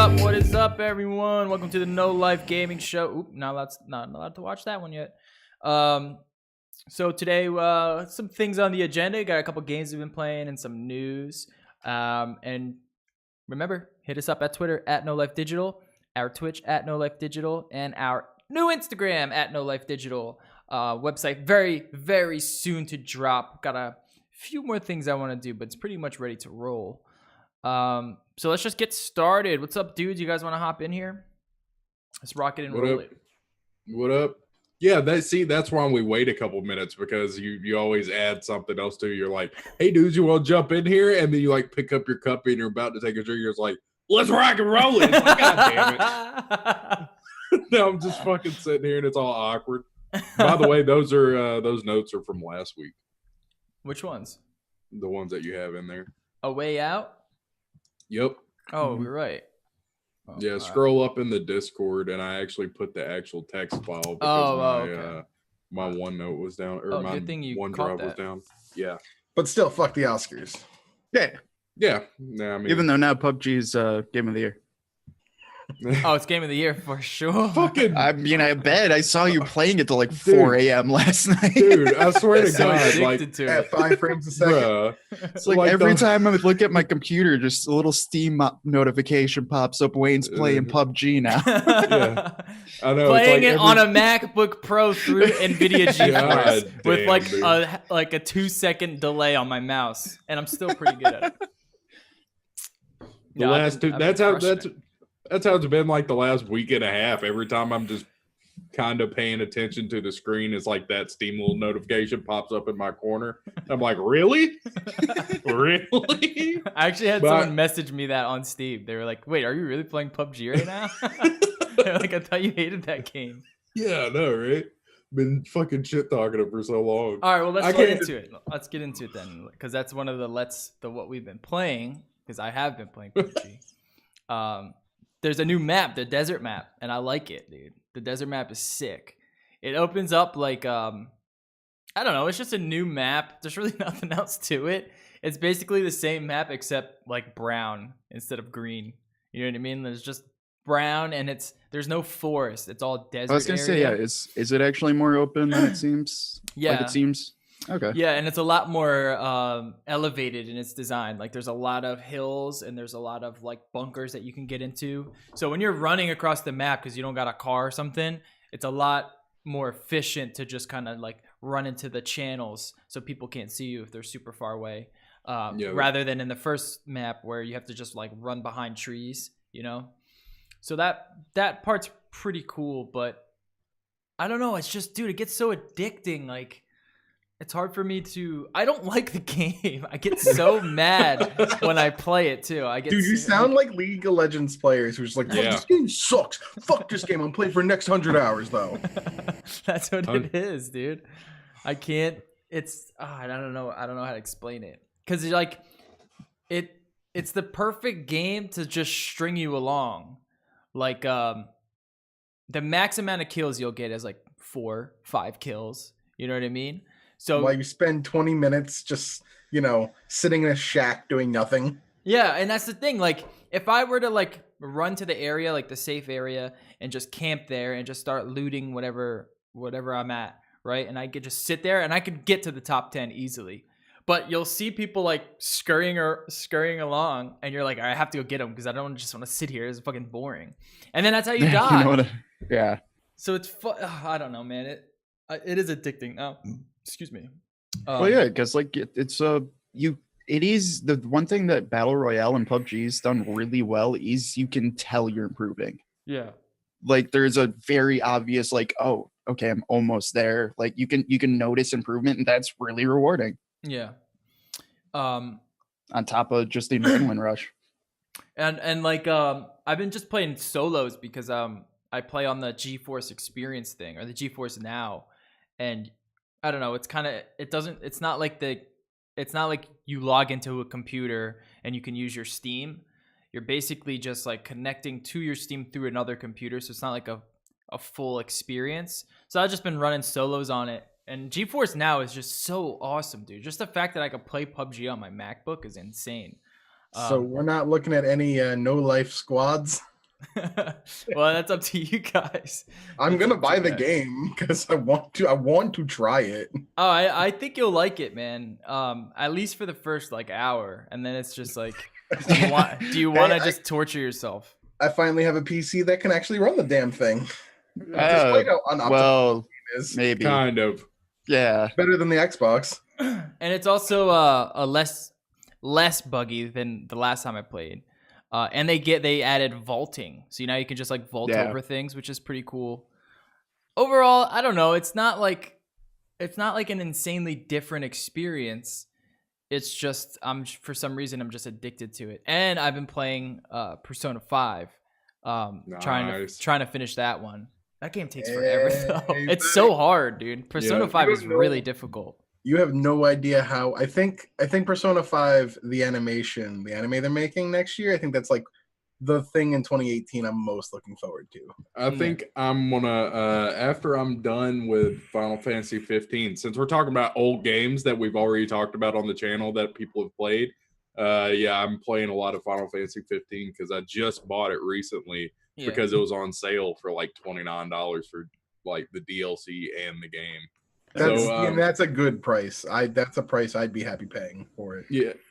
is up, everyone? Welcome to the No Life Gaming Show. Oop, not allowed to watch that one yet. So today, some things on the agenda. Got a couple games we've been playing and some news. And remember, hit us up at Twitter at No Life Digital, our Twitch at No Life Digital, and our new Instagram at No Life Digital. Website very, very soon to drop. Got a few more things I want to do, but it's pretty much ready to roll. So let's just get started. What's up, dudes? You guys want to hop in here? Let's rock it and roll it. What up? Yeah, that's why we wait a couple minutes, because you always add something else to it. You're like, hey dudes, you want to jump in here? And then you like pick up your cup and you're about to take a drink. You're like, let's rock and roll it. It's like, God damn it. Now I'm just fucking sitting here and it's all awkward. By the way, those notes are from last week. Which ones? The ones that you have in there. A Way Out? Yep. Oh, you're right. Oh, yeah, scroll up in the Discord, and I actually put the actual text file because my OneNote was down, or my OneDrive was down. Yeah, but still, fuck the Oscars. Yeah. Nah, I mean, even though now PUBG's Game of the Year. Oh, it's Game of the Year for sure. Fucking, I mean, I bet I saw you playing it till like 4 a.m. last night. Dude, I swear to God, like at 5 frames a second. Bruh, it's like every time I look at my computer, just a little Steam notification pops up. Wayne's playing PUBG now. Yeah, I know. Playing it on a MacBook Pro through NVIDIA GeForce with like a 2-second delay on my mouse, and I'm still pretty good at it. That's how it's been like the last week and a half. Every time I'm just kind of paying attention to the screen, it's like that Steam little notification pops up in my corner. I'm like, really? Really? I actually had someone message me that on Steam. They were like, wait, are you really playing PUBG right now? They're like, I thought you hated that game. Yeah, I know, right? Been fucking shit talking it for so long. All right, well, let's get into it. Let's get into it then, because that's one of the what we've been playing, because I have been playing PUBG. There's a new map, the desert map, and I like it, dude. The desert map is sick. It opens up like, I don't know, it's just a new map. There's really nothing else to it. It's basically the same map except like brown instead of green. You know what I mean? There's just brown, and there's no forest. It's all desert. I was gonna say, yeah. Is it actually more open than it seems? Yeah, like it seems. Okay. Yeah, and it's a lot more elevated in its design. Like there's a lot of hills and there's a lot of like bunkers that you can get into. So when you're running across the map because you don't got a car or something, it's a lot more efficient to just kind of like run into the channels so people can't see you if they're super far away. Rather than in the first map where you have to just like run behind trees, you know? So that part's pretty cool, but I don't know. It's just, dude, it gets so addicting. Like, it's hard for me to. I don't like the game. I get so mad when I play it too. Dude, you sound like League of Legends players who's like, this game sucks. Fuck this game. I'm playing for the next 100 hours though. That's what it is, dude. I can't. It's. I don't know. I don't know how to explain it, because like, it's the perfect game to just string you along. Like, the max amount of kills you'll get is like 4-5 kills. You know what I mean? So while you spend 20 minutes just, sitting in a shack doing nothing. Yeah, and that's the thing. Like, if I were to like run to the area, like the safe area, and just camp there and just start looting whatever I'm at, right? And I could just sit there and I could get to the top 10 easily. But you'll see people like scurrying along, and you're like, I have to go get them because I don't just want to sit here. It's fucking boring. And then that's how you die. Yeah. So it's I don't know, man. It is addicting. Oh, excuse me. Well, yeah, because like it is the one thing that Battle Royale and PUBG's done really well is you can tell you're improving. Yeah. Like there's a very obvious like, oh, okay, I'm almost there. Like you can notice improvement, and that's really rewarding. Yeah. On top of just the adrenaline rush. And like I've been just playing solos because I play on the GeForce Experience thing, or the GeForce Now, and I don't know, it's not like you log into a computer and you can use your Steam. You're basically just like connecting to your Steam through another computer, so it's not like a full experience. So I've just been running solos on it, and GeForce Now is just so awesome, dude. Just the fact that I could play PUBG on my MacBook is insane. So we're not looking at any no life squads. Well, that's up to you guys. I'm That's gonna up to buy you the guys. game because I want to. I want to try it. Oh, I think you'll like it, man. At least for the first like hour, and then it's just like, do you want to Hey, just torture yourself? I finally have a PC that can actually run the damn thing. Uh, Despite how unoptimal well, it is, maybe. Kind of. Yeah. better than the Xbox. And it's also a less buggy than the last time I played. And they added vaulting, so now you can just like vault Yeah. over things, which is pretty cool. Overall, I don't know. It's not like an insanely different experience. It's just for some reason I'm just addicted to it, and I've been playing Persona 5, trying to finish that one. That game takes forever though. Hey, It's so hard, dude. Persona Yeah. 5 You is don't know. really difficult. You have no idea how. I think Persona 5, the anime they're making next year. I think that's like the thing in 2018 I'm most looking forward to. I think I'm gonna after I'm done with Final Fantasy 15, since we're talking about old games that we've already talked about on the channel that people have played. Yeah, I'm playing a lot of Final Fantasy 15 because I just bought it recently Yeah. because it was on sale for like $29 for like the DLC and the game. That's a good price. That's a price I'd be happy paying for it.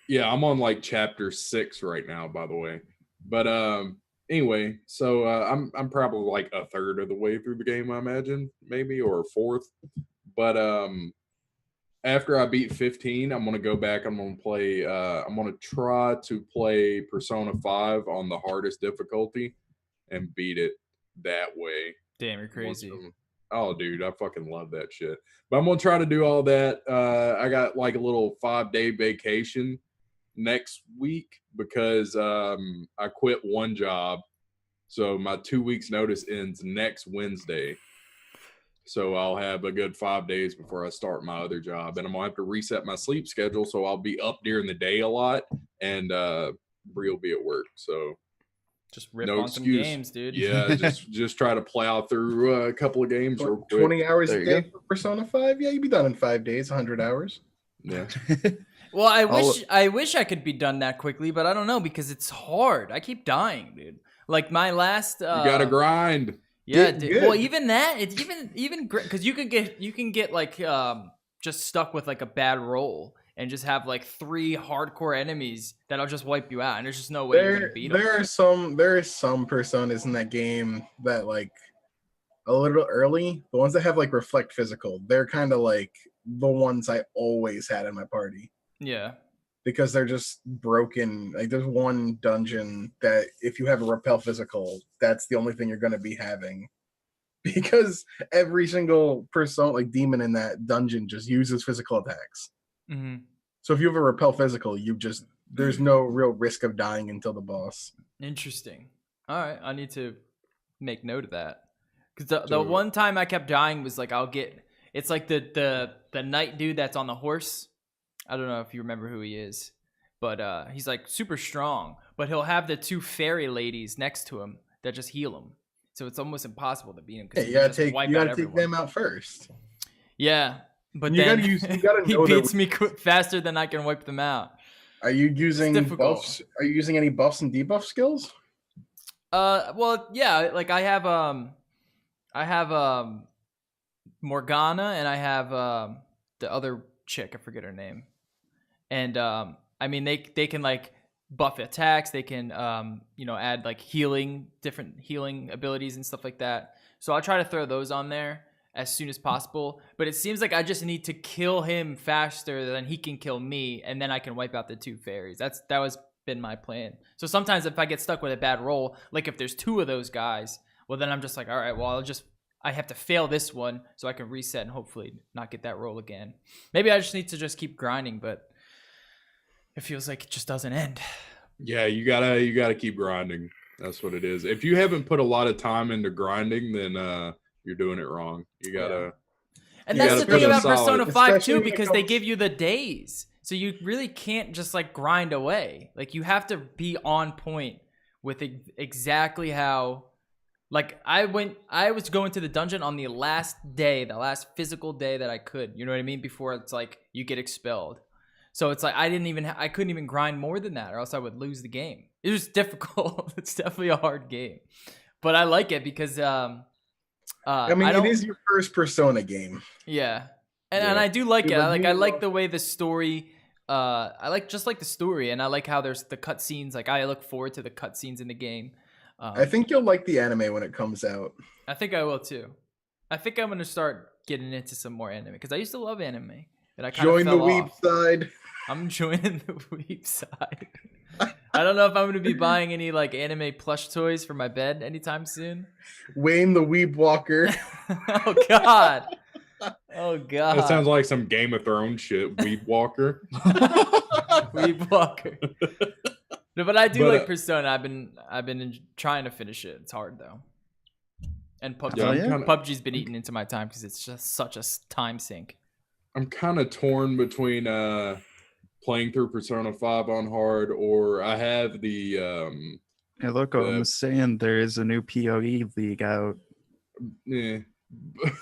Yeah, I'm on like chapter 6 right now, by the way. But anyway, so I'm probably like a third of the way through the game, I imagine, maybe, or a fourth. But after I beat 15, I'm gonna go back. I'm gonna play. I'm gonna try to play Persona 5 on the hardest difficulty and beat it that way. Damn, you're crazy. Oh, dude, I fucking love that shit. But I'm gonna try to do all that. I got like a little 5-day vacation next week because I quit one job, so my 2 weeks notice ends next Wednesday. So I'll have a good 5 days before I start my other job, and I'm gonna have to reset my sleep schedule, so I'll be up during the day a lot, and Bree will be at work. So Just rip no on excuse. some games, dude. Yeah, just try to plow through a couple of games real quick. 20 hours There a you day go. for Persona 5? Yeah, you'd be done in 5 days, 100 hours. Yeah. Well, I wish I could be done that quickly, but I don't know because it's hard. I keep dying, dude. Like my last You gotta grind. Yeah, Get dude. good. Well, even that, it's even because you can get like just stuck with like a bad roll and just have like 3 hardcore enemies that'll just wipe you out, and there's just no way you're gonna beat them. There are some personas in that game that like a little early. The ones that have like reflect physical, they're kind of like the ones I always had in my party Yeah. because they're just broken. Like there's one dungeon that if you have a repel physical, that's the only thing you're gonna be having. Because every single persona, like demon in that dungeon, just uses physical attacks. Mm-hmm. So if you have a repel physical, there's no real risk of dying until the boss. Interesting. All right, I need to make note of that because the one time I kept dying was like it's like the knight dude that's on the horse. I don't know if you remember who he is, but he's like super strong, but he'll have the 2 fairy ladies next to him that just heal him. So it's almost impossible to beat him Hey, you gotta take them out first. Yeah, but You then gotta he know beats me faster than I can wipe them out. Are you using difficult. buffs? Are you using any buffs and debuff skills? Well, yeah, like I have Morgana, and I have the other chick, I forget her name. And I mean they can like buff attacks, they can add like different healing abilities and stuff like that. So I'll try to throw those on there as soon as possible, but it seems like I just need to kill him faster than he can kill me, and then I can wipe out the 2 fairies. That was been my plan. So sometimes if I get stuck with a bad roll, like if there's 2 of those guys, well then I'm just like, all right, well I have to fail this one so I can reset and hopefully not get that roll again. Maybe I just need to just keep grinding, but it feels like it just doesn't end. Yeah, you gotta keep grinding. That's what it is. If you haven't put a lot of time into grinding, then you're doing it wrong. You gotta. And You that's gotta the thing put a about solid- Persona 5 Especially too, when it because they comes- give you the days. So you really can't just like grind away. Like you have to be on point with exactly how. Like I was going to the dungeon on the last day, the last physical day that I could. You know what I mean? Before it's like you get expelled. So it's like I couldn't even grind more than that, or else I would lose the game. It was difficult. It's definitely a hard game, but I like it because I mean, it is your first Persona game. Yeah, and I do like Dude, it. like, I like the way the story. I like the story, and I like how there's the cutscenes. Like I look forward to the cutscenes in the game. I think you'll like the anime when it comes out. I think I will too. I think I'm gonna start getting into some more anime because I used to love anime, and I kind Join of the fell weeb off. side. I'm joining the weeb side. I don't know if I'm gonna be buying any like anime plush toys for my bed anytime soon. Wayne the weeb walker. Oh God. Oh God. That sounds like some Game of Thrones shit. Weeb Walker. Weeb walker. No, but I do But, like Persona. I've been trying to finish it. It's hard though. And PUBG, Yeah, I'm kinda- PUBG's been eating into my time because it's just such a time sink. I'm kind of torn between playing through Persona 5 on hard, or I have the Hey, look, I'm saying there is a new PoE league out. eh.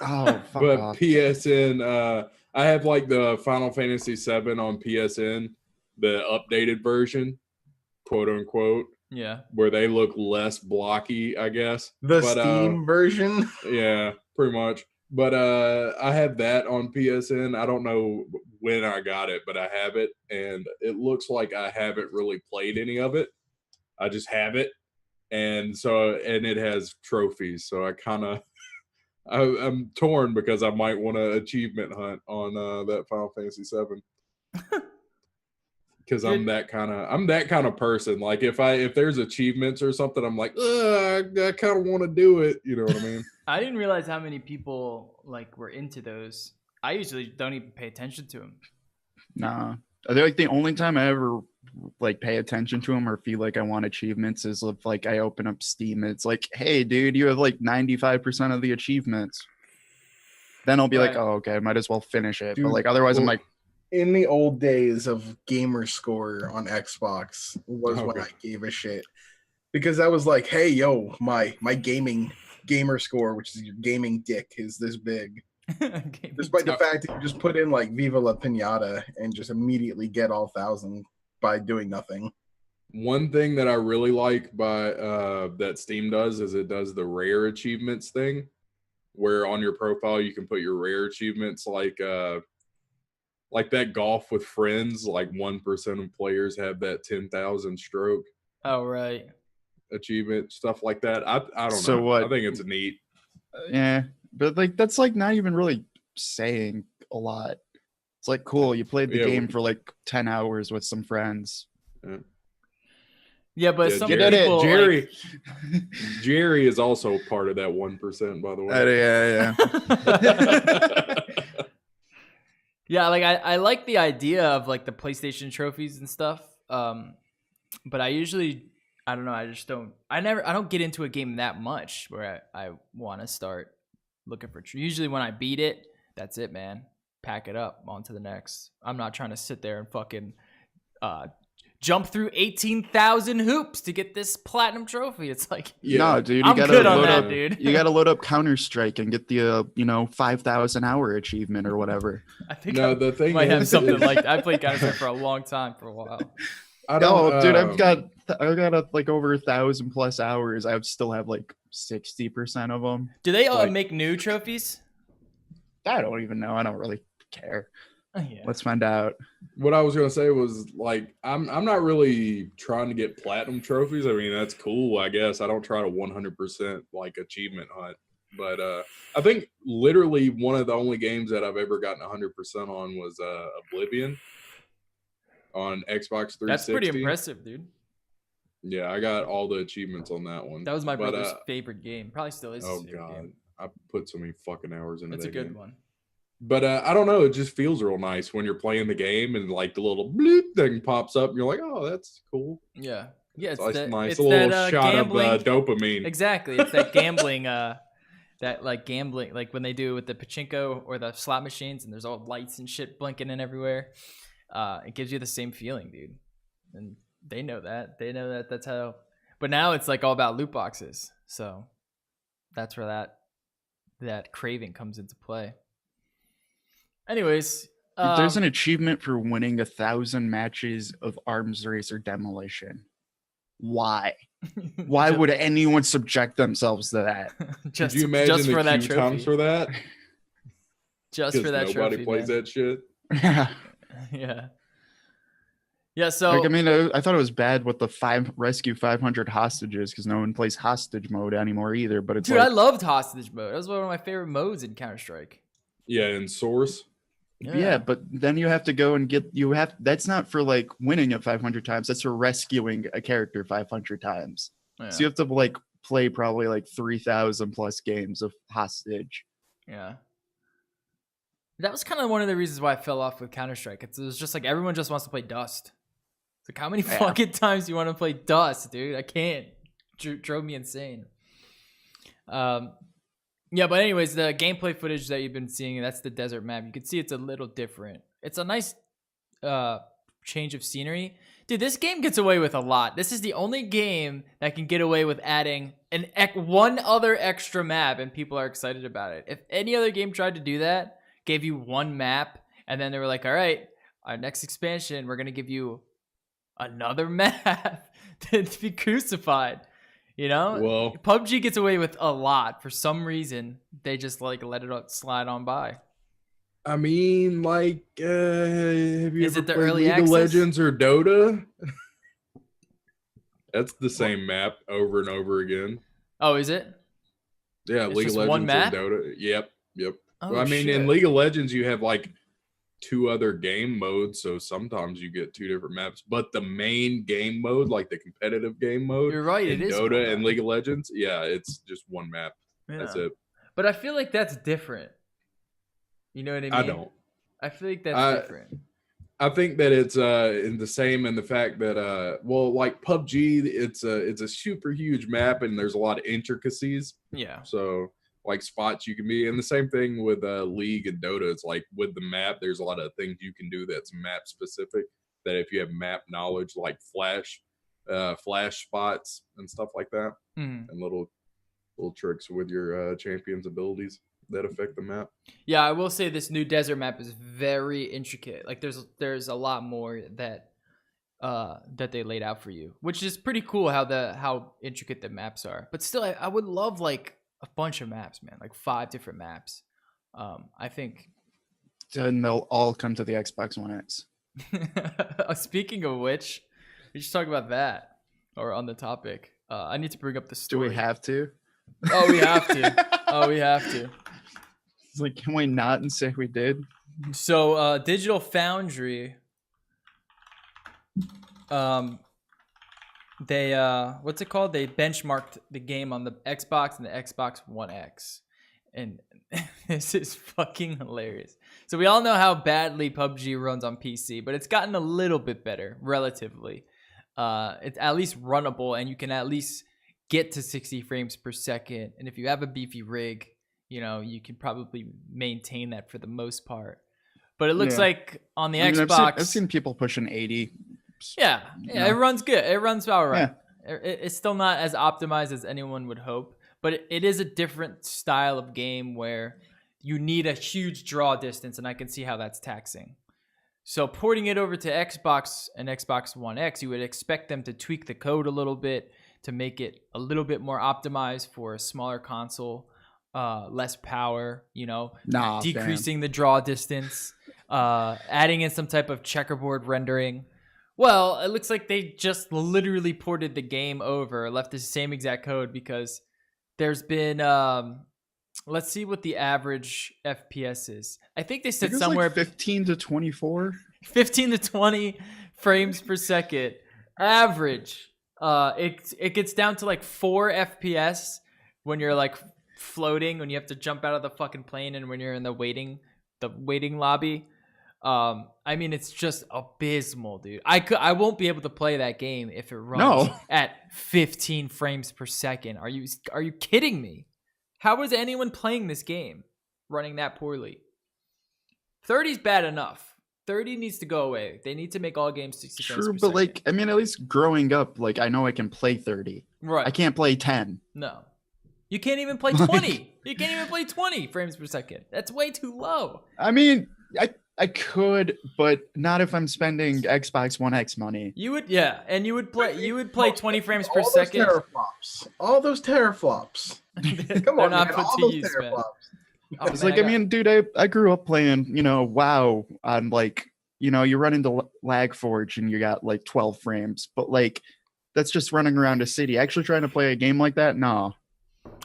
Oh, fuck but off. PSN, I have like the Final Fantasy 7 on PSN, the updated version, quote unquote, Yeah. where they look less blocky, I guess. The Steam version. Yeah, pretty much. But I have that on PSN. I don't know when I got it, but I have it, and it looks like I haven't really played any of it. I just have it, and it has trophies. So I kind of I'm torn because I might want to achievement hunt on that Final Fantasy 7. Because I'm that kind of person. Like if there's achievements or something, I'm like, I kind of want to do it. You know what I mean? I didn't realize how many people like were into those. I usually don't even pay attention to them. Nah. I think like the only time I ever like pay attention to them or feel like I want achievements is if like I open up Steam and it's like, hey dude, you have like 95% of the achievements. Then I'll be like, oh okay, I might as well finish it. Dude, but like otherwise I'm like, in the old days of gamer score on Xbox was when I gave a shit. Because I was like, hey yo, my gamer score, which is your gaming dick, is this big. Despite the fact that you just put in like Viva La Pinata and just immediately get all 1,000 by doing nothing. One thing that I really like by that Steam does is it does the rare achievements thing, where on your profile you can put your rare achievements like that golf with friends. Like 1% of players have that 10,000 stroke. Oh right. Achievement, stuff like that. I don't know. So what? I think it's neat. Yeah, but like that's like not even really saying a lot. It's like cool, you played the game for like 10 hours with some friends. Yeah, but some Jerry, people Jerry, Jerry is also part of that 1%, by the way. Yeah. Yeah, like I like the idea of like the PlayStation trophies and stuff. But I don't know, I don't get into a game that much where I want to start looking for usually when I beat it, that's it, man. Pack it up, on to the next. I'm not trying to sit there and fucking jump through 18,000 hoops to get this platinum trophy. It's like, no, dude, I'm good on that, dude. You gotta load up Counter-Strike and get the 5,000 hour achievement or whatever. I think the thing might have is, something like I played Counter-Strike for a long time, for a while. Dude, I've got like over 1,000 plus hours. I still have like 60% of them. Do they make new trophies? I don't even know. I don't really care. Yeah. Let's find out. What I was gonna say was like I'm not really trying to get platinum trophies. I mean, that's cool, I guess. I don't try to 100% like achievement hunt, but I think literally one of the only games that I've ever gotten 100% on was Oblivion on Xbox 360. That's pretty impressive, dude. Yeah, I got all the achievements on that one. That was my brother's favorite game. Probably still is. Oh his favorite god, game. I put so many fucking hours into It's that a good game. one. But I don't know. It just feels real nice when you're playing the game and like the little bloop thing pops up and you're like, oh, that's cool. Yeah. Yeah. It's It's a nice it's little that, shot gambling. of dopamine. Exactly. It's that gambling, gambling, like when they do with the pachinko or the slot machines and there's all lights and shit blinking in everywhere. It gives you the same feeling, dude. And they know that. They know that that's how. But now it's like all about loot boxes. So that's where that craving comes into play. Anyways, There's an achievement for winning 1,000 matches of arms race or demolition. Why? Why would anyone subject themselves to that? Could you imagine just the for that queue trophy? times for that? Just for that nobody trophy, plays man. that shit. Yeah. Yeah, so Like, I mean, I thought it was bad with the rescue 500 hostages because no one plays hostage mode anymore either. But it's dude, like, I loved hostage mode. That was one of my favorite modes in Counter-Strike. Yeah, in Source. yeah, but then you have to go and that's not for like winning it 500 times. That's for rescuing a character 500 times. Yeah. So you have to like play probably like 3,000 plus games of hostage. Yeah. That was kind of one of the reasons why I fell off with Counter-Strike. It was just like everyone just wants to play Dust. It's like, how many fucking times do you want to play Dust, dude? I can't. Drove me insane. Yeah, but anyways, the gameplay footage that you've been seeing, that's the desert map. You can see it's a little different. It's a nice change of scenery. Dude, this game gets away with a lot. This is the only game that can get away with adding one other extra map, and people are excited about it. If any other game tried to do that, gave you one map, and then they were like, all right, our next expansion, we're going to give you another map to be crucified. You know, Well, PUBG gets away with a lot. For some reason, they just like let it slide on by. I mean, like, have you Is ever it the played early League access? of Legends or Dota? That's the same map over and over again. Oh, is it? Yeah, It's League of just one Legends map? and Dota. Yep. Oh, Well, I mean, in shit. League of Legends, you have like 2 other game modes, so sometimes you get 2 different maps. But the main game mode, like the competitive game mode, You're right. in It is Dota one and map. League of Legends, yeah, it's just one map. That's Yeah. it. But I feel like that's different. You know what I mean? I don't. I feel like that's different. I think that it's in the same in the fact that well, like PUBG, it's a super huge map and there's a lot of intricacies. Yeah. So like spots you can be, and the same thing with League and Dota. It's like with the map, there's a lot of things you can do that's map specific. That if you have map knowledge, like flash spots and stuff like that, Mhm. and little tricks with your champion's abilities that affect the map. Yeah, I will say this new desert map is very intricate. Like there's a lot more that they laid out for you, which is pretty cool how intricate the maps are. But still, I would love like a bunch of maps, man, like 5 different maps. I think. And they'll all come to the Xbox One X. Speaking of which, we should talk about that, or on the topic. I need to bring up the Do story. we have to? Oh, we have to. Oh, we have to. It's like, can we not and say we did? So, Digital Foundry, they what's it called? They benchmarked the game on the Xbox and the Xbox One X, and this is fucking hilarious. So we all know how badly PUBG runs on PC, but it's gotten a little bit better relatively. It's at least runnable, and you can at least get to 60 frames per second. And if you have a beefy rig, you know, you can probably maintain that for the most part. But it looks like on the Xbox, I've seen people pushing 80. yeah, No. it runs good. It runs all right. It's still not as optimized as anyone would hope, but it is a different style of game where you need a huge draw distance, and I can see how that's taxing. So porting it over to Xbox and Xbox One X, you would expect them to tweak the code a little bit to make it a little bit more optimized for a smaller console, less power, you know, decreasing the draw distance, adding in some type of checkerboard rendering. Well, it looks like they just literally ported the game over, left the same exact code, because there's been let's see what the average FPS is. I think they said somewhere like 15 to 24. 15 to 20 frames per second average. It gets down to like 4 FPS when you're like floating, when you have to jump out of the fucking plane, and when you're in the waiting lobby. I mean, it's just abysmal, dude. I won't be able to play that game if it runs at 15 frames per second. Are you kidding me? How is anyone playing this game running that poorly? 30's bad enough. 30 needs to go away. They need to make all games 60 frames per True, but second. like, I mean, at least growing up, like, I know I can play 30. Right. I can't play 10. No. You can't even play 20. You can't even play 20 frames per second. That's way too low. I mean, I could, but not if I'm spending Xbox One X money. You would, yeah, and you would play 20 frames per all second. Those teraflops. All those teraflops. Come They're on, not man. put All to those use, man. teraflops. Oh, It's man, like, I mean, dude, I grew up playing, WoW on like, you run into Lag Forge and you got like 12 frames, but like, that's just running around a city. Actually trying to play a game like that? No.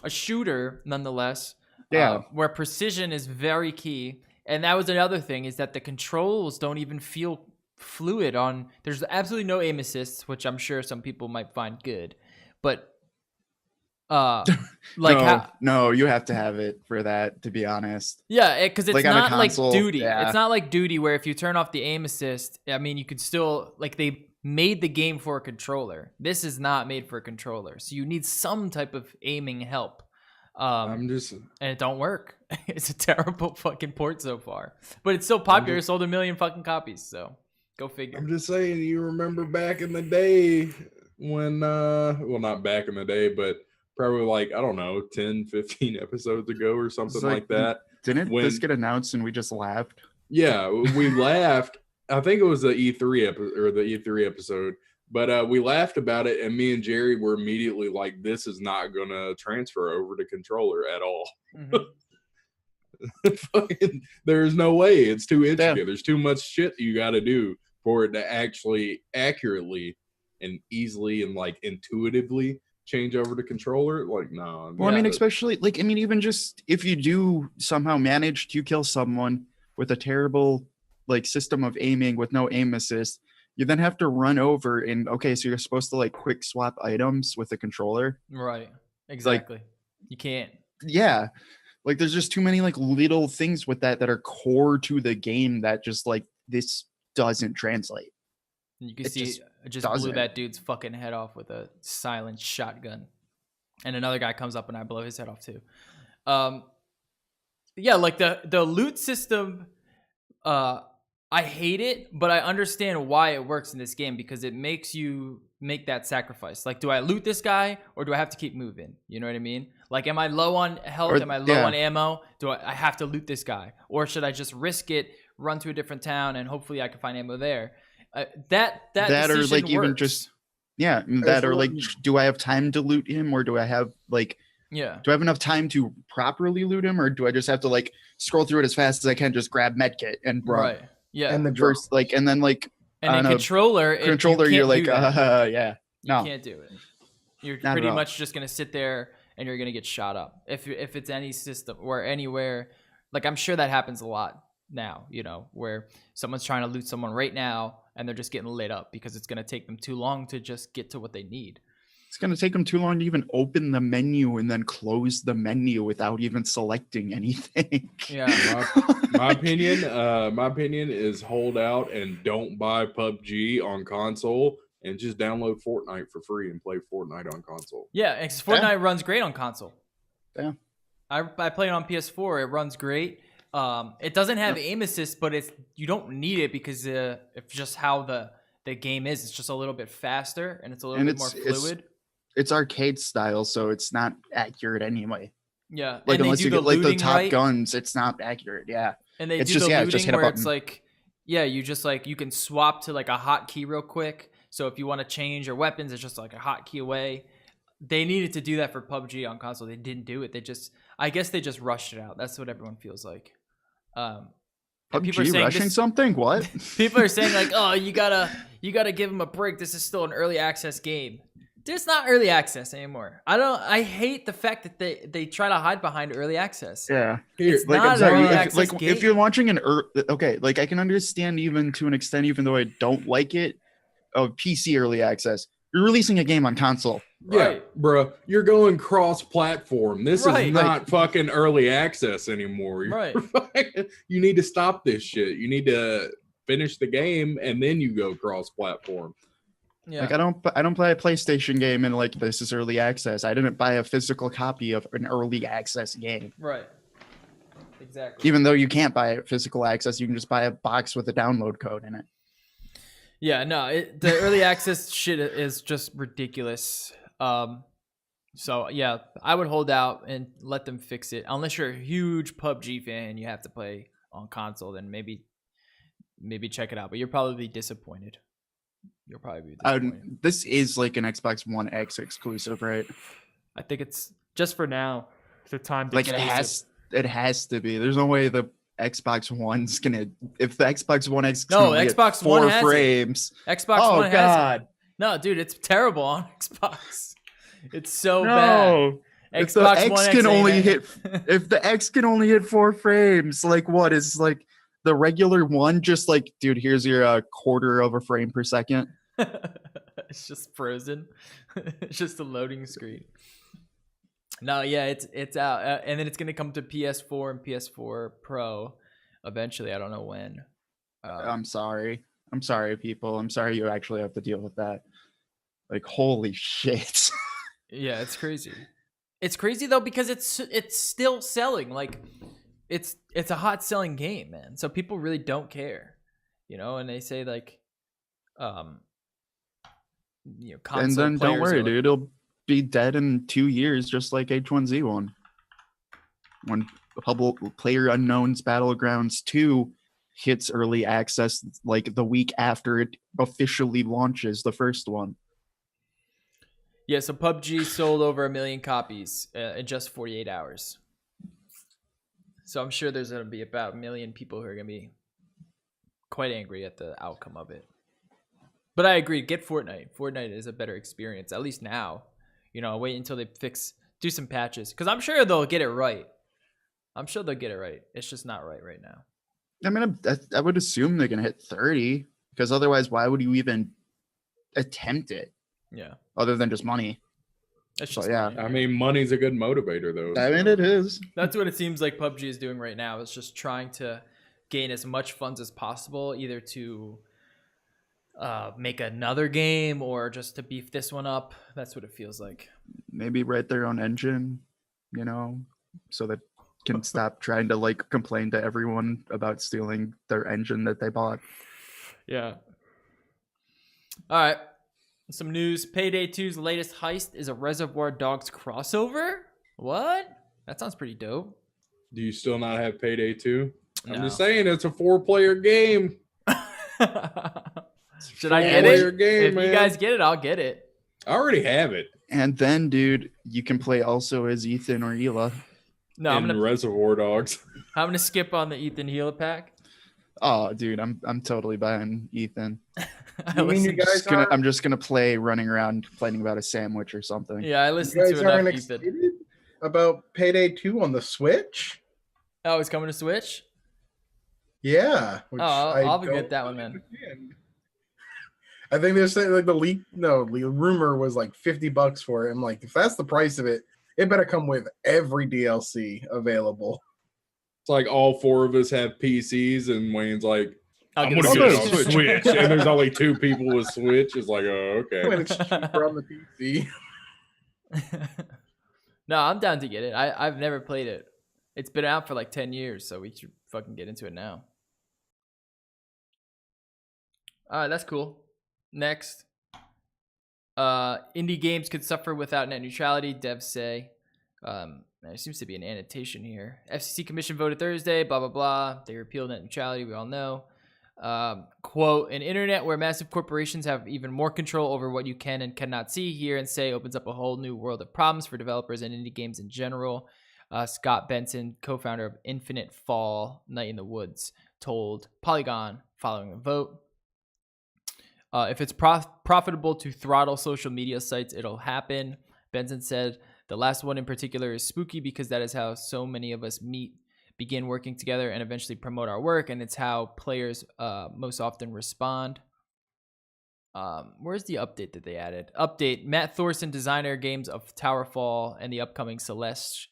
a shooter, nonetheless. Yeah. Where precision is very key. And that was another thing, is that the controls don't even feel fluid on. There's absolutely no aim assists, which I'm sure some people might find good, but like no, you have to have it for that, to be honest. yeah, because it's Like on a not like console, Duty. yeah. It's not like Duty where if you turn off the aim assist, I mean, you could still, like, they made the game for a controller. This is not made for a controller, so you need some type of aiming help. And it don't work. It's a terrible fucking port so far, but it's still popular. It sold 1 million fucking copies, so go figure. I'm just saying, you remember back in the day when, well, not back in the day, but probably like, I don't know, 10, 15 episodes ago or something like that. Didn't this get announced and we just laughed? Yeah, we laughed. I think it was the E3 episode, but we laughed about it, and me and Jerry were immediately like, "This is not gonna transfer over to controller at all. Fucking, there's no way. It's too intricate. There's too much shit you got to do for it to actually accurately and easily and like intuitively change over to controller. Like, no. Well, I mean, especially like, I mean, even just if you do somehow manage to kill someone with a terrible like system of aiming with no aim assist, you then have to run over and okay, so you're supposed to like quick swap items with the controller. Right. Exactly. Like, you can't. Yeah. Like there's just too many like little things with that are core to the game that just like this doesn't translate. You can see it just blew that dude's fucking head off with a silent shotgun. And another guy comes up and I blow his head off too. Yeah, like the loot system, I hate it, but I understand why it works in this game because it makes you make that sacrifice. Like, do I loot this guy or do I have to keep moving? You know what I mean? Like, am I low on health? Am I low on ammo? Do I have to loot this guy? Or should I just risk it, run to a different town, and hopefully I can find ammo there? That or like works. Even just that or like, do I have time to loot him or do I have like do I have enough time to properly loot him or do I just have to like scroll through it as fast as I can, just grab medkit and run? Right. Yeah. And the first like and then like and then controller you're like you can't do it. You're Not pretty much just gonna sit there and you're gonna get shot up if it's any system or anywhere. Like, I'm sure that happens a lot now, you know, where someone's trying to loot someone right now and they're just getting lit up because it's going to take them too long to just get to what they need. It's going to take them too long to even open the menu and then close the menu without even selecting anything. Yeah. My opinion is hold out and don't buy PUBG on console and just download Fortnite for free and play Fortnite on console. Yeah, because Fortnite runs great on console. Yeah. I play it on PS4. It runs great. It doesn't have aim assist, but you don't need it because of just how the game is. It's just a little bit faster and it's a little bit more fluid. It's arcade style, so it's not accurate anyway. Yeah, like and unless you get like the top right. guns, it's not accurate. Yeah, and they it's do just, the looting just hit a where button. it's like, you just like you can swap to like a hotkey real quick. So if you want to change your weapons, it's just like a hotkey away. They needed to do that for PUBG on console. They didn't do it. I guess they just rushed it out. That's what everyone feels like. People are saying rushing something? What? People are saying like, oh, you gotta give them a break. This is still an early access game. It's not early access anymore. I hate the fact that they try to hide behind early access. Yeah, it's like, not an early access game. If you're launching like I can understand even to an extent, even though I don't like it, of PC early access. You're releasing a game on console. Yeah, right. Bro, you're going cross-platform. This is not fucking early access anymore. You need to stop this shit. You need to finish the game and then you go cross-platform. Yeah. Like I don't play a PlayStation game and like this is early access. I didn't buy a physical copy of an early access game. Right. Exactly. Even though you can't buy physical access, you can just buy a box with a download code in it. Yeah, no, the early access shit is just ridiculous. So yeah, I would hold out and let them fix it. Unless you're a huge PUBG fan, you have to play on console. Then maybe maybe check it out. But you'll probably be disappointed. You'll probably be disappointed. This is like an Xbox One X exclusive, right? I think it's just for now. The time Like it has to be. There's no way the Xbox One's gonna. If the Xbox One X No, can only Xbox get One 4 has frames. Xbox Oh One has God! No, dude, it's terrible on Xbox. It's so bad. No. If the Xbox One X X can only ain't hit, if the X can only hit 4 frames, like what is like the regular one? Just like, dude, here's your quarter of a frame per second. It's just frozen. It's just a loading screen. No, yeah, it's out, and then it's gonna come to PS4 and PS4 Pro eventually. I don't know when. I'm sorry, people. I'm sorry you actually have to deal with that. Like, holy shit. Yeah, it's crazy. It's crazy though because it's still selling. Like, it's a hot selling game, man. So people really don't care, and they say like, console And then don't players worry, are like, dude. It'll be dead in 2 years, just like H1Z1. When Player Unknown's Battlegrounds 2 hits early access like the week after it officially launches, the first one. Yeah, so PUBG sold over 1 million copies in just 48 hours. So I'm sure there's going to be about 1 million people who are going to be quite angry at the outcome of it. But I agree, get Fortnite. Fortnite is a better experience, at least now. Wait until they do some patches. Because I'm sure they'll get it right. It's just not right now. I mean, I would assume they're going to hit 30, because otherwise, why would you even attempt it? Yeah. Other than just money. It's just yeah. money. I mean, money's a good motivator, though. I mean, it is. That's what it seems like PUBG is doing right now. It's just trying to gain as much funds as possible, either to make another game or just to beef this one up. That's what it feels like. Maybe write their own engine, so that can stop trying to like complain to everyone about stealing their engine that they bought. Yeah. All right. Some news. Payday 2's latest heist is a Reservoir Dogs crossover? What? That sounds pretty dope. Do you still not have Payday 2? No. I'm just saying, it's a 4-player game. Should I get it? Game, if man. you guys get it, I'll get it. I already have it. And then, dude, you can play also as Ethan or Hila. No, I'm gonna Reservoir Dogs. skip on the Ethan Hila pack. Oh, dude, I'm totally buying Ethan. You mean you guys I'm just gonna play running around complaining about a sandwich or something. Yeah, I you listened guys to enough aren't Ethan. excited about Payday 2 on the Switch? Oh, it's coming to Switch? Yeah. Which I'll don't get that one, man. understand. I think they're saying like the rumor was like $50 for it. I'm like, if that's the price of it, it better come with every DLC available. It's like all 4 of us have PCs, and Wayne's like, I'm get gonna a get it on Switch. And there's only 2 people with Switch. It's like, oh, okay. When it's cheaper on the PC. No, I'm down to get it. I've never played it. It's been out for like 10 years, so we should fucking get into it now. All right, that's cool. Next. Indie games could suffer without net neutrality, devs say. There seems to be an annotation here. FCC Commission voted Thursday, blah, blah, blah. They repealed net neutrality, we all know. Quote, an internet where massive corporations have even more control over what you can and cannot see, hear, and say opens up a whole new world of problems for developers and indie games in general. Scott Benson, co-founder of Infinite Fall, Night in the Woods, told Polygon following the vote. If it's profitable to throttle social media sites, it'll happen. Benson said, the last one in particular is spooky because that is how so many of us begin working together and eventually promote our work, and it's how players most often respond. Where's the update that they added? Update, Matt Thorson, designer games of Towerfall and the upcoming Celeste,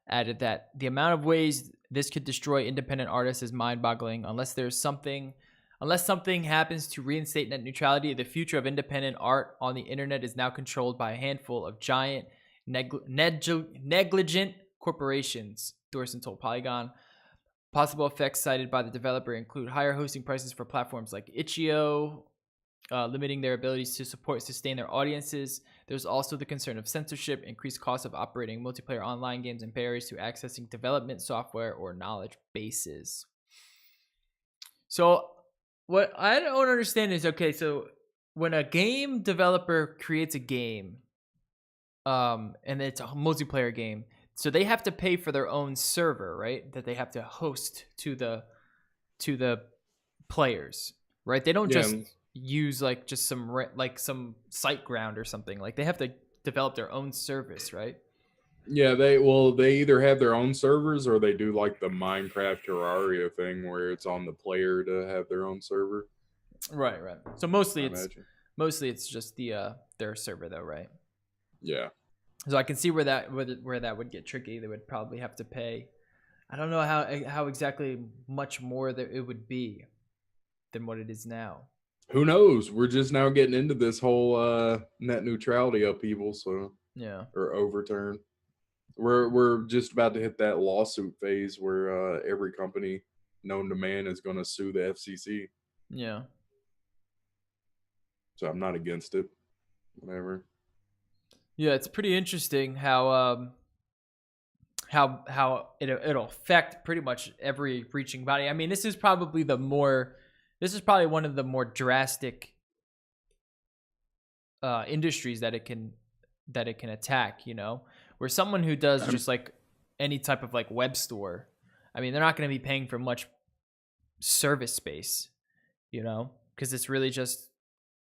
added that the amount of ways this could destroy independent artists is mind-boggling. Unless something happens to reinstate net neutrality, the future of independent art on the internet is now controlled by a handful of giant negligent corporations, Thorson told Polygon. Possible effects cited by the developer include higher hosting prices for platforms like itch.io, limiting their abilities to sustain their audiences. There's also the concern of censorship, increased costs of operating multiplayer online games, and barriers to accessing development software or knowledge bases. So What I don't understand is, okay, so when a game developer creates a game, and it's a multiplayer game, so they have to pay for their own server, right? That they have to host to the players, right? They don't Yeah, just use like just some site ground or something. Like they have to develop their own service, right? yeah. They either have their own servers or they do like the Minecraft Terraria thing where it's on the player to have their own server. Right. So I mostly imagine. it's just their server though, right? Yeah. So I can see where that would get tricky. They would probably have to pay. I don't know how exactly much more that it would be than what it is now. Who knows? We're just now getting into this whole net neutrality upheaval, so Yeah. or overturn. We're just about to hit that lawsuit phase where every company known to man is going to sue the FCC. Yeah. So I'm not against it. Whatever. Yeah, it's pretty interesting how it'll affect pretty much every reaching body. I mean, this is probably one of the more drastic industries that it can attack, you know, where someone who does just like any type of like web store, I mean, they're not going to be paying for much service space, you know, because it's really just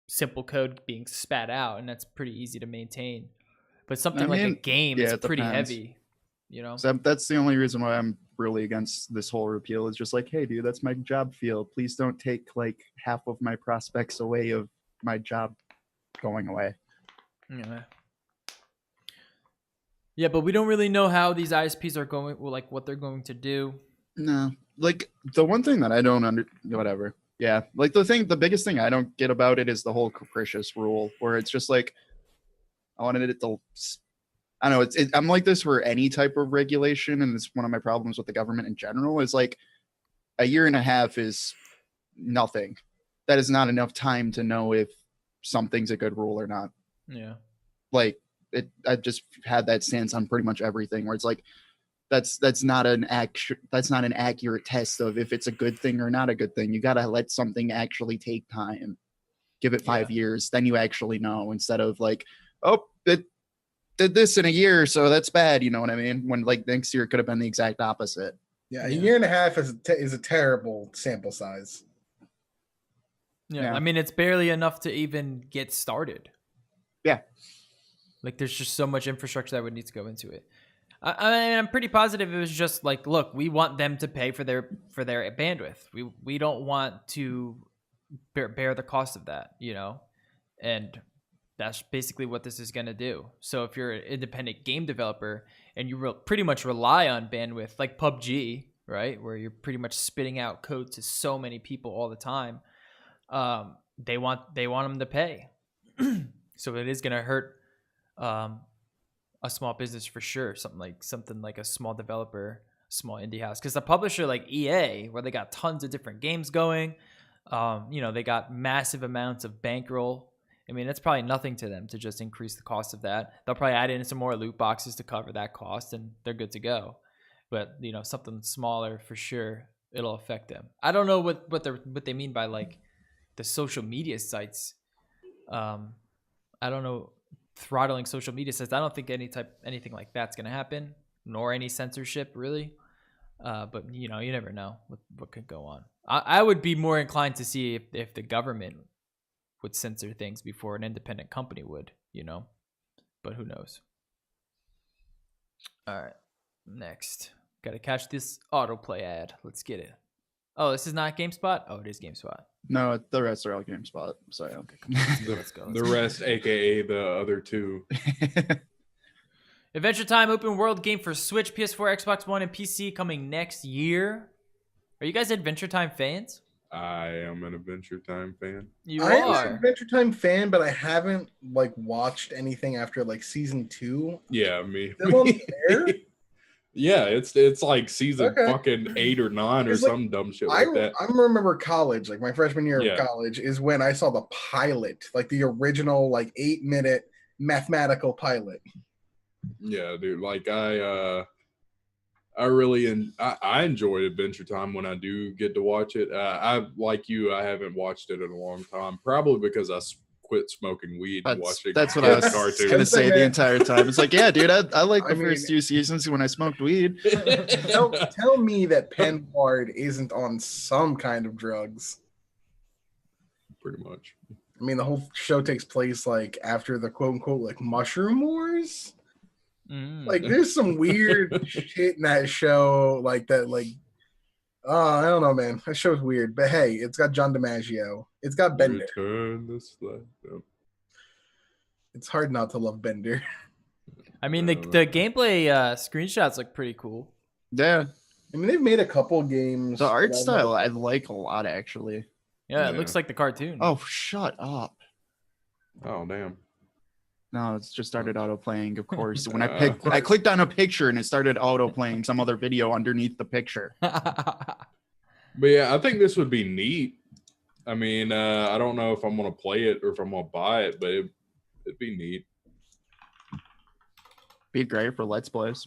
simple code being spat out, and that's pretty easy to maintain. But something like a game is pretty heavy, you know. So that's the only reason why I'm really against this whole repeal. Is just like, hey, dude, that's my job field. Please don't take like half of my prospects away of my job going away. Yeah. Yeah, but we don't really know how these ISPs are going, like what they're going to do. No, like the one thing that I don't whatever. Yeah, like the biggest thing I don't get about it is the whole capricious rule, where it's just like, I wanted it to, I don't know, I'm like this for any type of regulation, and it's one of my problems with the government in general, is like a year and a half is nothing. That is not enough time to know if something's a good rule or not. Yeah. Like, I just had that stance on pretty much everything, where it's like, that's not an accurate test of if it's a good thing or not a good thing. You got to let something actually take time. Give it 5 years, then you actually know, instead of like, oh, it did this in a year, so that's bad. You know what I mean? When like next year could have been the exact opposite. Yeah, a year and a half is a terrible sample size. Yeah, I mean, it's barely enough to even get started. Yeah. Like, there's just so much infrastructure that would need to go into it. I'm pretty positive it was just like, look, we want them to pay for their bandwidth. We don't want to bear the cost of that, you know? And that's basically what this is going to do. So if you're an independent game developer and you pretty much rely on bandwidth, like PUBG, right, where you're pretty much spitting out code to so many people all the time, they want them to pay. So it is going to hurt a small business for sure. Something like a small developer, small indie house, because the publisher like EA, where they got tons of different games going, you know, they got massive amounts of bankroll. I mean, that's probably nothing to them to just increase the cost of that. They'll probably add in some more loot boxes to cover that cost, and they're good to go. But you know, something smaller for sure, it'll affect them. I don't know what they mean by like the social media sites. I don't know, throttling social media sites. I don't think anything like that's gonna happen, nor any censorship really. But you know, you never know what could go on. I would be more inclined to see if the government would censor things before an independent company would, you know. But who knows? All right, next, gotta catch this autoplay ad. Let's get it. Oh, this is not GameSpot. Oh, it is GameSpot. No, the rest are all GameSpot. So Okay, come on. Let's go. The rest, aka the other two. Adventure Time open world game for Switch, PS4, Xbox One, and PC coming next year. Are you guys Adventure Time fans? I am an Adventure Time fan. I am an Adventure Time fan, but I haven't like watched anything after like season 2. Yeah, me. Still on there? Yeah, it's like season fucking 8 or 9 or some dumb shit like that. I remember college, like my freshman year of college, is when I saw the pilot, like the original, like 8-minute mathematical pilot. Yeah, dude. Like I I enjoyed Adventure Time when I do get to watch it. I like you. I haven't watched it in a long time, probably because I quit smoking weed and watching. That's what I was cartoons. gonna say the entire time. It's like, yeah, dude, I like the I first mean- 2 seasons when I smoked weed. Tell me that Penhard isn't on some kind of drugs. Pretty much. I mean, the whole show takes place like after the quote unquote like mushroom wars. Like, there's some weird shit in that show, like that. Like, I don't know, man. That show's weird. But hey, it's got John DiMaggio. It's got Bender. Return this life. Yep. It's hard not to love Bender. I mean, the gameplay screenshots look pretty cool. Yeah, I mean, they've made a couple games. the art that- style I like a lot, actually. Yeah, it Yeah. looks like the cartoon. Oh, shut up. Oh damn. No, it's just started auto playing, of course. When I clicked on a picture and it started auto playing some other video underneath the picture. But yeah, I think this would be neat. I mean, I don't know if I'm gonna play it or if I'm gonna buy it, but it'd be neat. Be great for Let's Plays.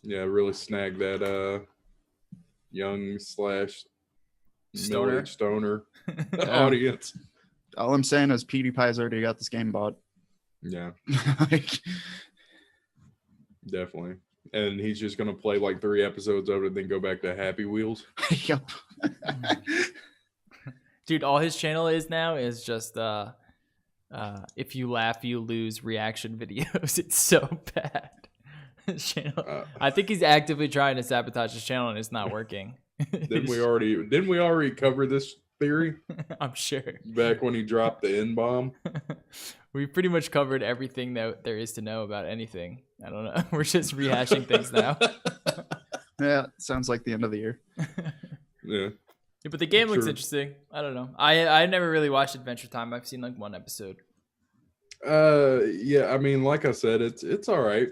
Yeah, really snag that young / Stoner. middle-aged stoner Yeah. audience. All I'm saying is PewDiePie's already got this game bought. Yeah, Like, definitely. And he's just gonna play like 3 episodes of it, then go back to Happy Wheels. yep. Dude, all his channel is now is just if you laugh, you lose reaction videos. It's so bad. His channel. I think he's actively trying to sabotage his channel and it's not working. Didn't we already cover this theory I'm sure. back when he dropped the N-bomb? We pretty much covered everything that there is to know about anything. I don't know. We're just rehashing things now. Yeah, sounds like the end of the year. Yeah. Yeah, but the game looks Sure. interesting. I don't know. I never really watched Adventure Time. I've seen like 1 episode. Yeah, I mean, like I said, it's all right.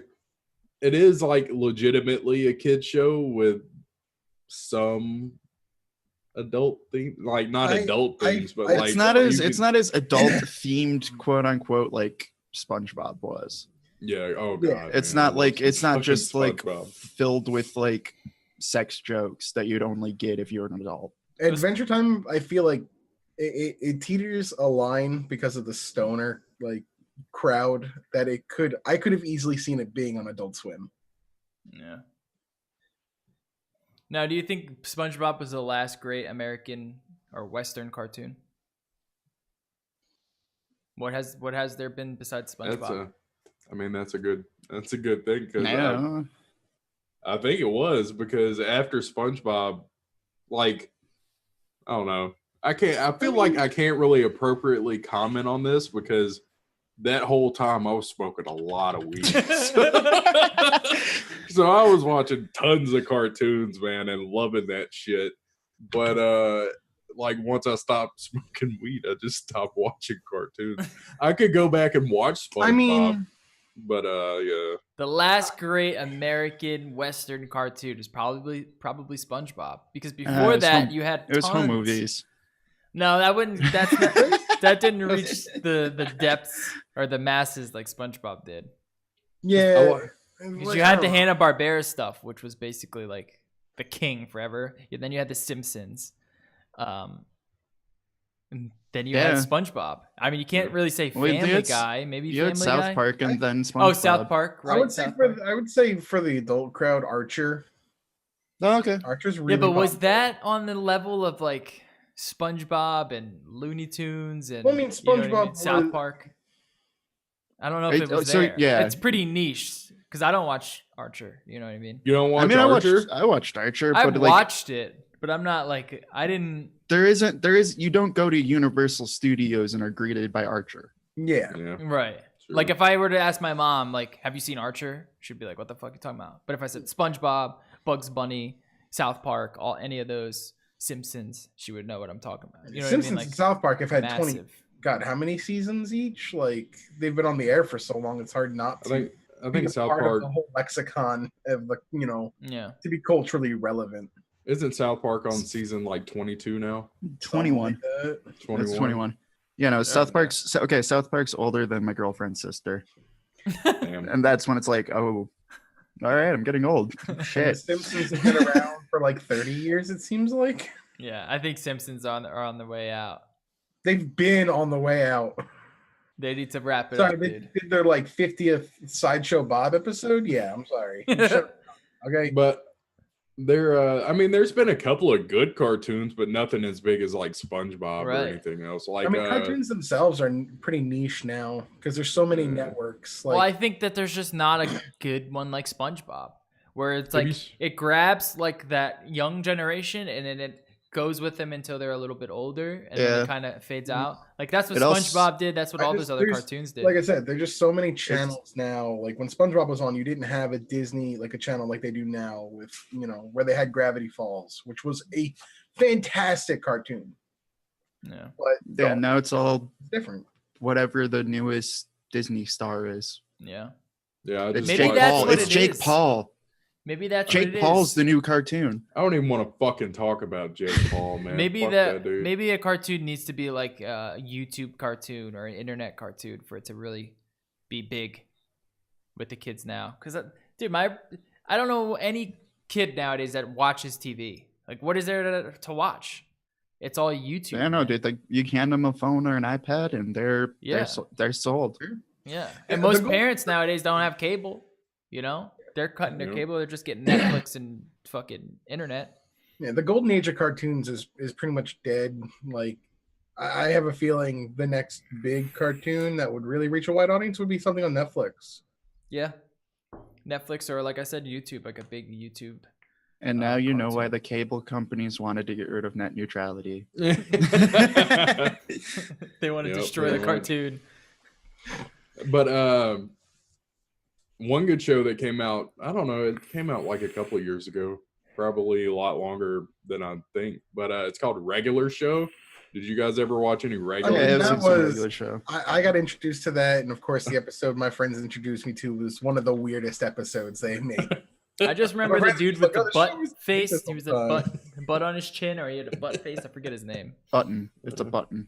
It is like legitimately a kid show with some adult things, like not adult things, but like It's not as you it's can- not as adult themed, quote unquote, like SpongeBob was. Yeah. Oh Yeah. god. It's man, I not like love it's not fucking just like SpongeBob. filled with like sex jokes that you'd only get if you're an adult. Adventure Time, I feel like it teeters a line because of the stoner like crowd that I could have easily seen it being on Adult Swim. Yeah. Now, do you think SpongeBob was the last great American or Western cartoon? What has there been besides SpongeBob? That's a good thing because Yeah. I think it was because after SpongeBob, like, I don't know. I feel like I can't really appropriately comment on this because that whole time I was smoking a lot of weed. So I was watching tons of cartoons, man, and loving that shit. But like once I stopped smoking weed, I just stopped watching cartoons. I could go back and watch SpongeBob. I mean, but yeah. The last great American Western cartoon is probably SpongeBob because before it's that home- you had It was home tons. movies. No, that wouldn't. That's not, that didn't reach the depths or the masses like SpongeBob did. yeah. Because you had the Hanna-Barbera stuff, which was basically like the king forever. And then you had the Simpsons. And then you had Yeah. SpongeBob. I mean, you can't really say Well, Family it's- Guy. Maybe You had Family South Guy. Park and then SpongeBob. Oh, South Park. Right. I would say South for Park. the adult crowd, Archer. Oh, okay. Archer's really Yeah, but was popular. that on the level of like SpongeBob and Looney Tunes and Well, I mean, you know what SpongeBob South was- Park? I don't know if it was So, there. yeah. It's pretty niche because I don't watch Archer. You know what I mean? You don't watch I mean, Archer? I watched Archer, I but like watched it, but I'm not like I didn't. you don't go to Universal Studios and are greeted by Archer. Yeah. Yeah. Right. Sure. Like if I were to ask my mom, like, have you seen Archer? She'd be like, what the fuck are you talking about? But if I said SpongeBob, Bugs Bunny, South Park, any of those Simpsons, she would know what I'm talking about. You know Simpsons what I mean? and South Park have had 20. massive. God, how many seasons each? Like they've been on the air for so long, it's hard not I to. think be a South part Park of the whole lexicon of the Yeah. to be culturally relevant. isn't South Park on season like 22 now? 21. Something like that. 21. It's 21. Yeah, no, South Park's okay. South Park's older than my girlfriend's sister, Damn. and that's when it's like, oh, All right, I'm getting old. The Shit. Simpsons have been around for like 30 years, it seems like. Yeah, I think Simpsons are on the way out. They've been on the way out. They need to wrap it Sorry, up, they dude. did their like 50th Sideshow Bob episode. Yeah, I'm sorry. Okay. But I mean, there's been a couple of good cartoons, but nothing as big as like SpongeBob or Right. anything else. Like, I mean, cartoons themselves are pretty niche now because there's so many networks. Like, Well, I think that there's just not a good one like SpongeBob, where it's Have like you it grabs like that young generation and then it goes with them until they're a little bit older and then Yeah. it kind of fades out. Like that's what It also- SpongeBob did. That's what all those other there's- cartoons did. like I said, there's just so many channels now. Like when SpongeBob was on, you didn't have a Disney like a channel like they do now with where they had Gravity Falls, which was a fantastic cartoon. Yeah. But Yeah, now it's all different. whatever the newest Disney star is. Yeah. yeah, I It's just Maybe Jake that's Paul. what It's it Jake is. Paul. Maybe that's Jake what it Paul's is. the new cartoon. I don't even want to fucking talk about Jake Paul, man. Maybe Fuck that dude. maybe a cartoon needs to be like a YouTube cartoon or an internet cartoon for it to really be big with the kids now. Because dude, I don't know any kid nowadays that watches TV. Like, what is there to watch? It's all YouTube. I know, man. dude. Like you hand them a phone or an iPad, and they're Yeah. they're sold. Yeah, Yeah, and the most goal- parents nowadays don't have cable. You know, they're cutting their Yeah. cable. They're just getting Netflix and fucking internet. Yeah, the golden age of cartoons is pretty much dead. Like I have a feeling the next big cartoon that would really reach a wide audience would be something on Netflix. Yeah, Netflix or like I said, YouTube, like a big YouTube. And now you know why cartoon. the cable companies wanted to get rid of net neutrality. They want to Yep, destroy they the want. cartoon. But one good show that came out, I don't know, it came out like a couple of years ago, probably a lot longer than I think. But it's called Regular Show. Did you guys ever watch any Regular? mean, Yeah, it was that just a was- regular show. I got introduced to that, and of course, the episode my friends introduced me to was one of the weirdest episodes they made. I just remember the friend dude was with like, the "Oh, this butt show is face. this He was all a the butt on his chin, or he had a butt face. I forget his name. Button. It's a button.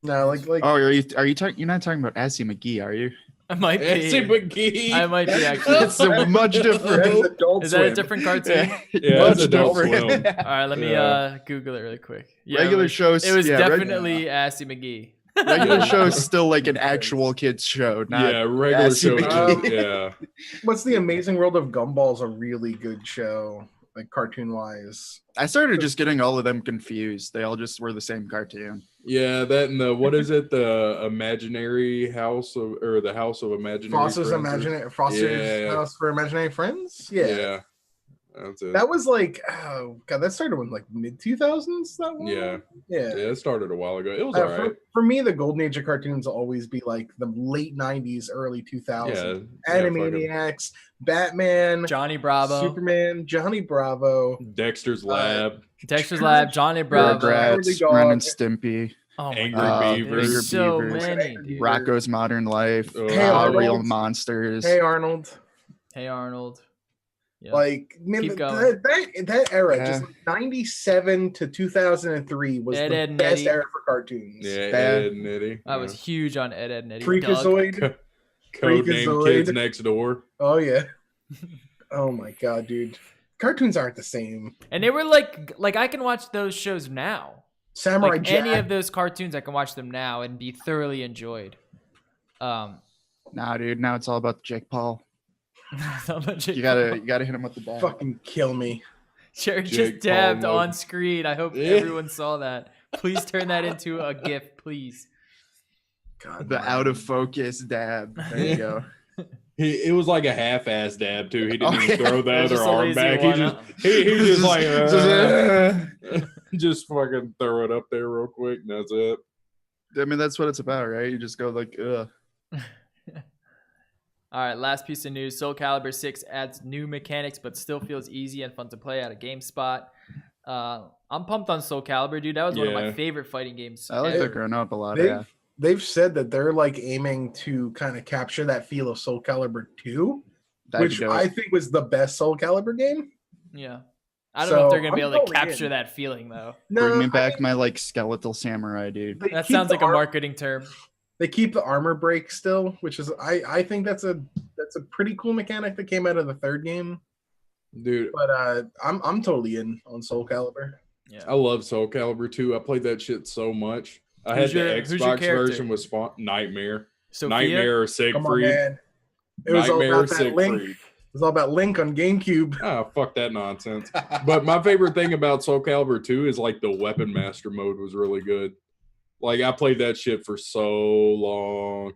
No, like Oh, are you talking? You're not talking about Assy McGee, are you? I might Nancy be. McGee. I might be actually. It's a much that's different. Adult Is that a Swim. different cartoon? Yeah, much it's Adult different. Swim. All right, let me Yeah. Google it really quick. Yeah, Regular it was, shows. It was yeah, definitely Assy McGee. regular Yeah. show is still like an actual kids show. Not Yeah, Regular Assy Show. McGee. Yeah. What's the Amazing World of Gumball is a really good show, like cartoon wise. I started just getting all of them confused. They all just were the same cartoon. Yeah, that and the what is it? The Imaginary House of or the House of Imaginary Foster's Friends? Foster's Yeah. House for Imaginary Friends. Yeah. That's it. That was like, oh god, that started in like mid 2000s. That one, Yeah. yeah. Yeah, it started a while ago. It was Uh, alright. for me, the golden age of cartoons will always be like the late 90s, early 2000s. Yeah. Animaniacs, Batman, Johnny Bravo, Superman, Johnny Bravo, Dexter's Lab, Dexter's Lab, Johnny Bravo. Rugrats, Dog. Ren and Stimpy, Oh my Angry god, Beavers. there's Angry so Beavers. many. Dude. Rocco's Modern Life, Oh, Hey, Arnold. Real Monsters. Hey Arnold. Hey Arnold. Yeah. Like, man, Keep that era, Yeah. just like 97 to 2003 was Ed, the Ed, and best Eddie. era for cartoons. Yeah, Bad. Ed and Eddie. I was huge on Ed, Ed, and Eddie. Freakazoid. Doug. Code name Freakazoid. Kids Next Door. Oh yeah. Oh my god, dude. Cartoons aren't the same. And they were like I can watch those shows now. Samurai Like Jack. any of those cartoons, I can watch them now and be thoroughly enjoyed. Nah, dude. Now it's all about Jake Paul. how much it- You gotta hit him with the bat. fucking kill me. Jared Jake just dabbed Paul mode. on screen. I hope Yeah. everyone saw that. Please turn that into a GIF, please. God, The man. out of focus dab. There you go. It was like a half-ass dab too. He didn't Oh, even throw the It was other just a arm lazy back. one, He just like Just- just fucking throw it up there real quick. And that's it. I mean, that's what it's about, right? You just go like, ugh. All right, last piece of news. Soul Calibur 6 adds new mechanics, but still feels easy and fun to play at a GameSpot. I'm pumped on Soul Calibur, dude. That was one of my Yeah. favorite fighting games. I like ever. the grown up a lot. They've, Yeah. they've said that they're like aiming to kind of capture that feel of Soul Calibur 2, That'd which be dope. I think was the best Soul Calibur game. Yeah. I don't know if they're going to be I'm able to going capture in. that feeling, though. Bring me I back mean, my like skeletal samurai, dude. they That keep sounds the like a arm- marketing term. They keep the armor break still, which is I think that's a That's a pretty cool mechanic that came out of the third game. Dude, But I'm totally in on Soul Calibur. Yeah. I love Soul Calibur 2. I played that shit so much. I Who's had your- the who's your Xbox character? version with Nightmare. Sophia? Nightmare or Come on, Siegfried. man. It was all Nightmare about that Link. Siegfried. It was all about Link on GameCube. Ah, fuck that nonsense. But my favorite thing about Soul Calibur 2 is like the Weapon Master mode was really good. Like I played that shit for so long.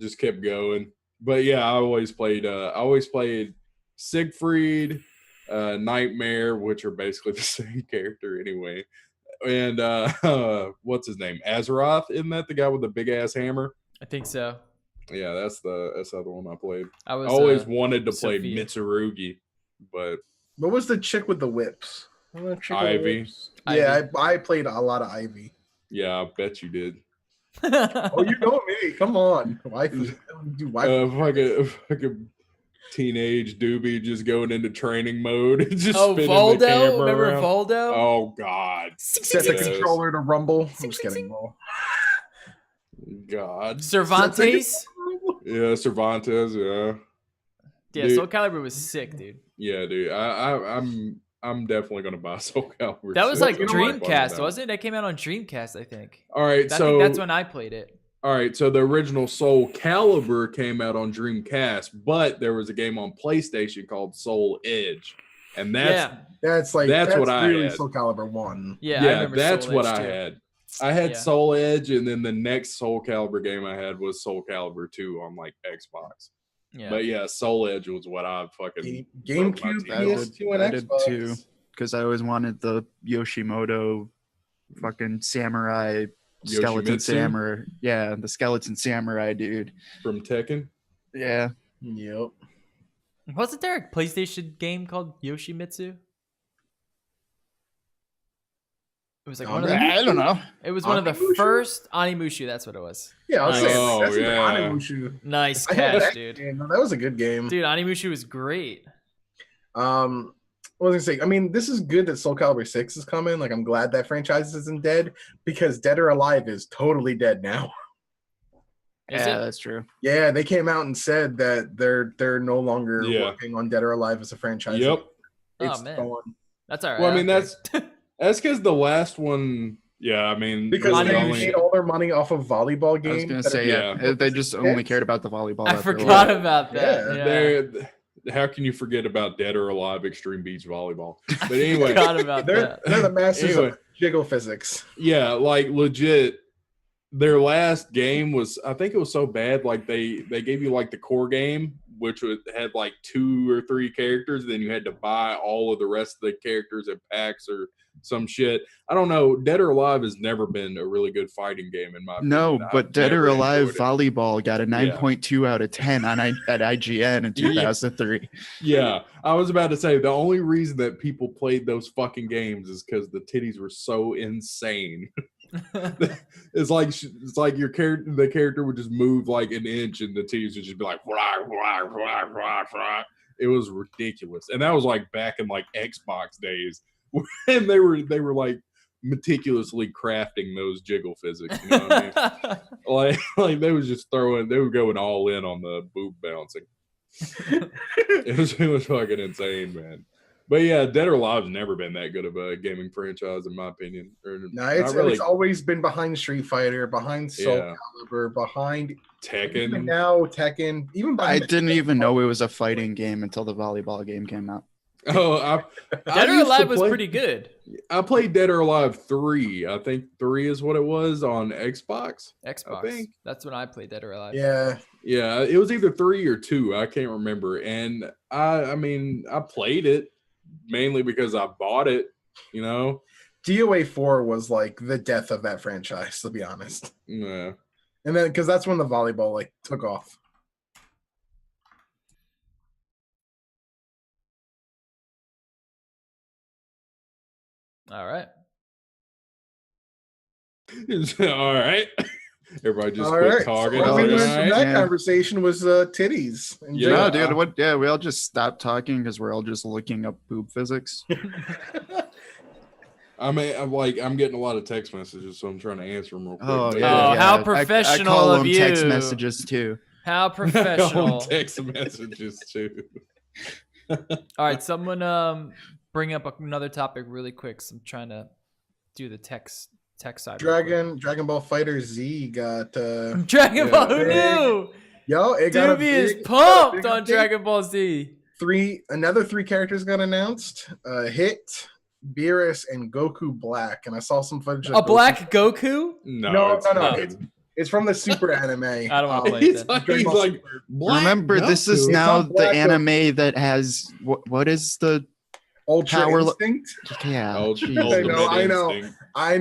Just kept going. But yeah, I always played Siegfried, Nightmare, which are basically the same character anyway. And what's his name? Azeroth, isn't that the guy with the big ass hammer? I think so. Yeah, that's the other one I played. I was I always wanted to play Sophia. Mitsurugi, but What was the chick with the whips? What was that chick with the Ivy. whips? Yeah, Ivy. I played a lot of Ivy. yeah, I bet you did. Oh, you know me. Come on. Waifu. Do waifu. Fucking teenage doobie just going into training mode. Just Oh, spinning the Voldo? camera Remember around. Voldo? Oh God. Set the Yes. controller to rumble. I'm just kidding. Bro. God. Cervantes? Yeah, Cervantes, yeah. Yeah, Dude. Soul Calibur was sick, dude. Yeah, dude. I'm definitely gonna buy Soul Calibur. That was 6. like I'm fun with Dreamcast, that. wasn't it? That came out on Dreamcast, I think. All right, I so think that's when I played it. all right, so the original Soul Calibur came out on Dreamcast, but there was a game on PlayStation called Soul Edge, and that's Yeah, That's what I really had. Soul Calibur 1. yeah, I remember that's Soul what Edge I too. had. I had Yeah. Soul Edge, and then the next Soul Calibur game I had was Soul Calibur 2 on like Xbox. Yeah. But yeah, Soul Edge was what I fucking GameCube, broke my teeth. PS2, and I did Xbox. too. Because I always wanted the Yoshimoto fucking samurai skeleton Yoshimitsu? samurai. Yeah, the skeleton samurai dude. from Tekken. Yeah. Yep. Wasn't there a PlayStation game called Yoshimitsu? It was like one of the. I don't know. It was one of the Onimusha? first Onimusha. That's what it was. Yeah, I was saying Oh, that's yeah. Onimusha. Nice I had catch, that dude. game. That was a good game. Dude, Onimusha was great. What was I gonna say? I mean, this is good that Soul Calibur 6 is coming. Like, I'm glad that franchise isn't dead because Dead or Alive is totally dead now. Is Yeah, it? that's true. Yeah, they came out and said that they're no longer Yeah. working on Dead or Alive as a franchise. Yep. It's Oh, man. gone. That's all right. Well, I mean okay. that's because the last one. Yeah, I mean Because Onimusha. they only- made all their money off of volleyball I was games. gonna that say, are- yeah, they just only cared about the volleyball. I after a forgot while. about that. Yeah, Yeah. They're- how can you forget about Dead or Alive Extreme Beach Volleyball? But anyway, Forgot about They're that. the masters Anyway. of jiggle physics. yeah, like legit. Their last game was, I think it was so bad. Like they gave you like the core game, which had like 2 or 3 characters. Then you had to buy all of the rest of the characters at packs or some shit. I don't know. Dead or Alive has never been a really good fighting game in my No, opinion. but I've Dead or never Alive enjoyed it. volleyball got a 9.2 out of 10 on at IGN in 2003. Yeah, I was about to say the only reason that people played those fucking games is because the titties were so insane. It's like your character, the character would just move like an inch, and the titties would just be like, "Wah, wah, wah, wah, wah." It was ridiculous, and that was like back in like Xbox days, and they were like meticulously crafting those jiggle physics. You know what I mean? Like they was just throwing, they were going all in on the boob bouncing. It was fucking insane, man. But yeah, Dead or Alive's never been that good of a gaming franchise, in my opinion. Or No, not it's really. always been behind Street Fighter, behind Soul Yeah. Calibur, behind even Tekken. now Tekken, even I behind didn't even know it was a fighting game until the volleyball game came out. Oh, I Dead or used to Alive was play- pretty good. I played Dead or Alive 3. I think 3 is what it was on Xbox. Xbox. think. That's when I played Dead or Alive. Yeah, Yeah, it was either 3 or 2. I can't remember. And I mean, I played it mainly because I bought it, you know? DOA 4 was like the death of that franchise, to be honest. Yeah. And then because that's when the volleyball like took off. All right. All right. Everybody just All quit right, talking. so what we all learned from right? that Yeah. conversation was titties. And Yeah. No, jiggles. dude, we all just stopped talking because we're all just looking up boob physics. I mean, I'm getting a lot of text messages, so I'm trying to answer them real quick. Oh But yeah, Oh, how I professional call of them text you. messages too. How professional. On text messages too. All right, someone bring up another topic really quick. So I'm trying to do the text side. real quick. Dragon Ball Fighter Z got Dragon Ball. Who big- knew? yo, it got a Doobie is big- pumped big on update. Dragon Ball Z. Another three characters got announced. Hit, Beerus, and Goku Black. And I saw some footage of A black Goku? No, it's no. not. It's from the Super Anime. I don't want to play He's it. like, Dragon Ball Black Remember, this is Goku. now It's not the Black anime that has what is the Ultra Power- Instinct. yeah? Ultimate jeez. I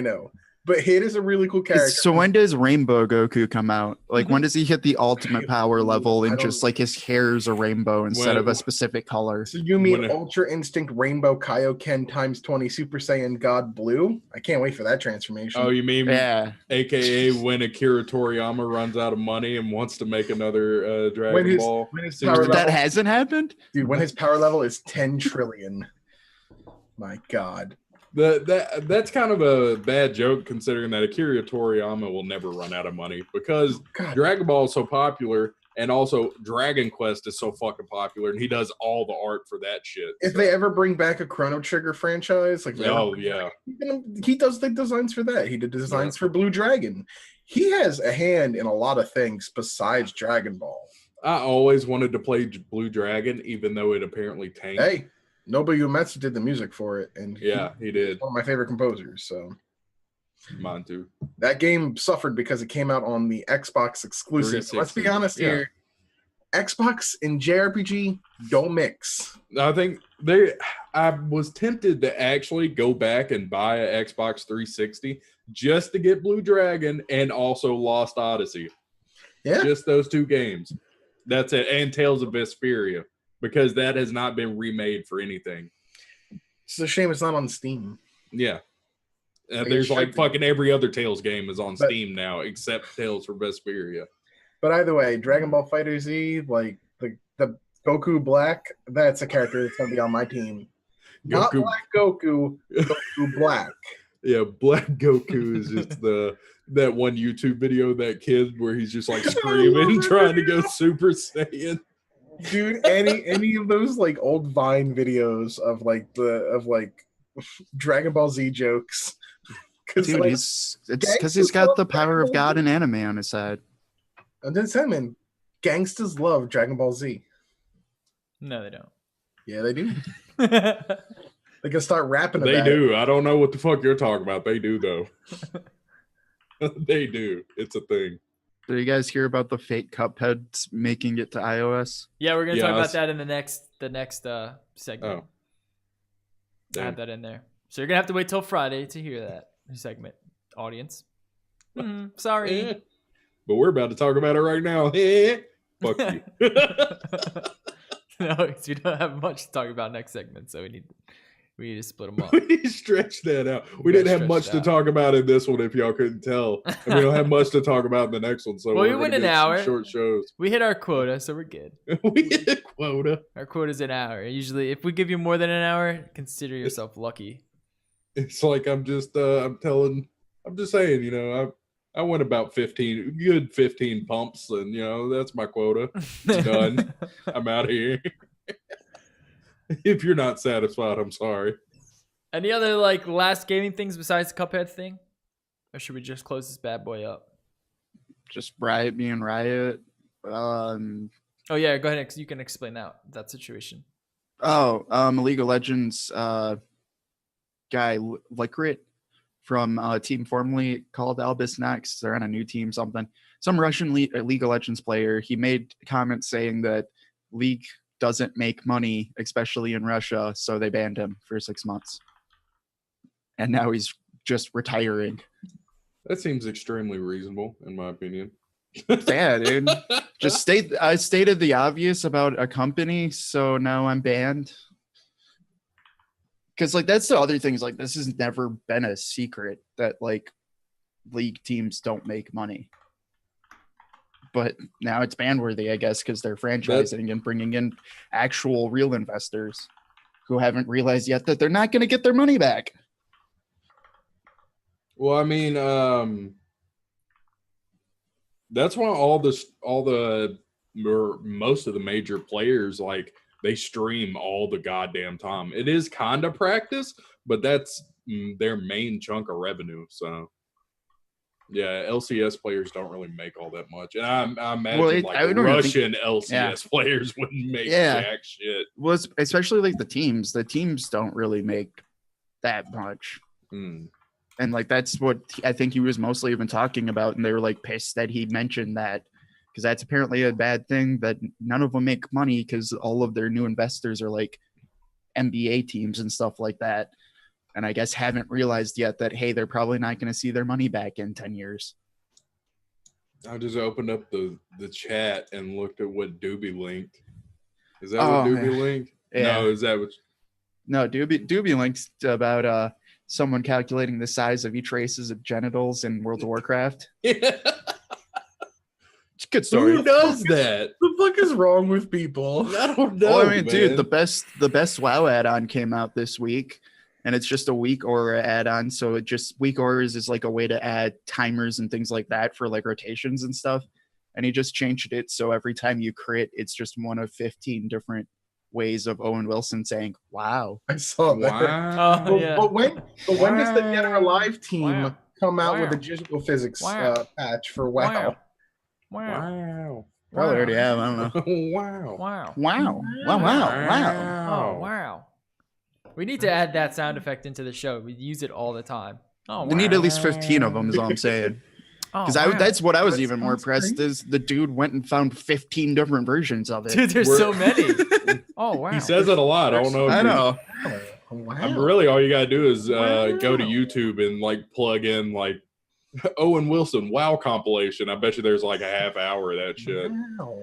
know. But Hit is a really cool character. So when does Rainbow Goku come out? Like when does he hit the ultimate power level I and don't- just like his hair's a rainbow instead When- of a specific color? So you mean When- Ultra Instinct Rainbow Kaioken times 20 Super Saiyan God Blue? I can't wait for that transformation. Oh, you mean Yeah, AKA when Akira Toriyama runs out of money and wants to make another Dragon when his, Ball? when his series? power that level, hasn't happened. dude, when his power level is 10 trillion. My God. That's kind of a bad joke considering that Akira Toriyama will never run out of money because God. Dragon Ball is so popular and also Dragon Quest is so fucking popular and he does all the art for that shit. If they ever bring back a Chrono Trigger franchise, like Oh yeah. he does the designs for that. He did the designs for Blue Dragon. He has a hand in a lot of things besides Dragon Ball. I always wanted to play Blue Dragon even though it apparently tanked. Hey, Nobuo Uematsu did the music for it, and Yeah, he did. he's one of my favorite composers. So Mine too. that game suffered because it came out on the Xbox exclusive. So let's be 360, honest here. Xbox and JRPG don't mix. I think I was tempted to actually go back and buy a Xbox 360 just to get Blue Dragon and also Lost Odyssey. Yeah. Just those two games. That's it. And Tales of Vesperia. Because that has not been remade for anything. It's a shame it's not on Steam. Yeah. It There's should like be. fucking every other Tales game is on But- Steam now except Tales for Vesperia. But either way, Dragon Ball Fighter Z, like the Goku Black, that's a character that's gonna be on my team. Not Goku. Black Goku, Goku Black. Yeah, Black Goku is just that one YouTube video of that kid where he's just like screaming trying to go Super Saiyan. Dude, any of those like old Vine videos of Dragon Ball Z jokes. Dude, like, it's because he's got the power of God and anime on his side. and then Simon, gangsters love Dragon Ball Z. No, they don't. Yeah, they do. They can start rapping They about it. do. I don't know what the fuck you're talking about. They do though. They do. It's a thing. Did you guys hear about the fake Cupheads making it to iOS? Yeah, we're gonna talk Yes. about that in the next segment. Oh. I have that in there. So you're gonna have to wait till Friday to hear that segment, audience. Sorry. Eh. But we're about to talk about it right now. Eh. Fuck you. No, 'cause we don't have much to talk about next segment, so we need to split them up. We need to stretch that out. We gotta didn't have stretch much it to out. talk about in this one, if y'all couldn't tell. And we don't have much to talk about in the next one. So Well, we we're went gonna an get some hour. short shows. We hit our quota, so we're good. We hit a quota. Our quota's an hour. Usually, if we give you more than an hour, consider yourself lucky. It's like I'm just saying, I went about 15 pumps, and that's my quota. Done. I'm out of here. If you're not satisfied, I'm sorry. Any other last gaming things besides the Cuphead thing, or should we just close this bad boy up? Just Riot being Riot. Oh yeah, go ahead. You can explain that situation. League of Legends guy Licrit from a team formerly called Albus Next. They're on a new team, something. Some Russian League of Legends player. He made comments saying that League doesn't make money, especially in Russia, so they banned him for 6 months. And now he's just retiring. That seems extremely reasonable, in my opinion. Yeah, dude. I stated the obvious about a company, so now I'm banned. Because that's the other thing is this has never been a secret that league teams don't make money. But now it's ban worthy, I guess, because they're franchising and bringing in actual real investors who haven't realized yet that they're not going to get their money back. Well, I mean, That's why most of the major players, like, they stream all the goddamn time. It is kind of practice, but that's their main chunk of revenue. So yeah, LCS players don't really make all that much. And I imagine I don't even Russian LCS players wouldn't make jack shit. Well, especially like the teams. The teams don't really make that much. Mm. And like that's what I think he was mostly even talking about. And they were like pissed that he mentioned that, because that's apparently a bad thing, that none of them make money because all of their new investors are like NBA teams and stuff like that. And I guess haven't realized yet that, hey, they're probably not going to see their money back in 10 years. I just opened up the chat and looked at what Doobie linked. Is that what Doobie linked? Yeah. No, is that what? No, Doobie links about someone calculating the size of each race's genitals in World of Warcraft. Yeah. It's a good story. Who does that? The fuck is wrong with people? I don't know. Well, I mean, man. dude, the best WoW add-on came out this week, and it's just a week aura add-on. So it just week auras is like a way to add timers and things like that for like rotations and stuff. And he just changed it so every time you crit, it's just one of 15 different ways of Owen Wilson saying "Wow." I saw that. Wow. But when does the Dead or Alive team come out with a Wow. digital physics Wow. patch for WoW? Wow. Probably already have. I don't know. Wow. Wow. Wow. Wow. Wow. Oh, wow. We need to add that sound effect into the show. We use it all the time. Oh, wow. We need at least 15 of them, is all I'm saying. Oh, Because wow. that's what I was That even more sounds impressed great. is the dude went and found 15 different versions of it. Dude, there's We're- so many. Oh, wow. He says it a lot. I don't know. I know. Wow. Really, all you gotta do is go to YouTube and like plug in like Owen Wilson WoW compilation. I bet you there's like a half hour of that shit. Wow.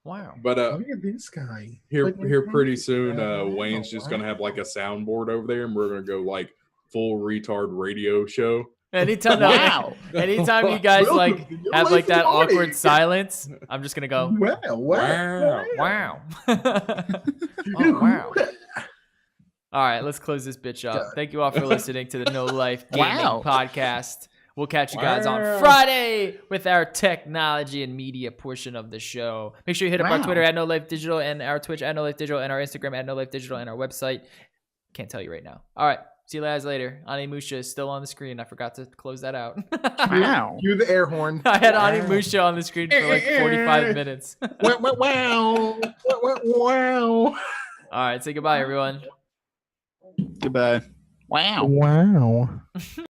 Wow. But Look at this guy. here Like, pretty soon, wow. Wayne's just gonna have like a soundboard over there, and we're gonna go like full retard radio show. Anytime, Wow. anytime you guys like Welcome to your have life like that party. awkward silence, I'm just gonna go, Wow. Wow. wow. Oh, wow. All right, let's close this bitch up. Thank you all for listening to the No Life Gaming Wow. Podcast. We'll catch you guys on Wow. Friday with our technology and media portion of the show. Make sure you hit up our Wow. Twitter at No Life Digital and our Twitch at No Life Digital and our Instagram at No Life Digital and our website. Can't tell you right now. All right, see you guys later. Onimusha is still on the screen. I forgot to close that out. Wow. Cue the air horn. I had Onimusha on the screen for like 45 minutes. Wow. Wow. Wow. Wow. All right, say goodbye, everyone. Goodbye. Wow. Wow.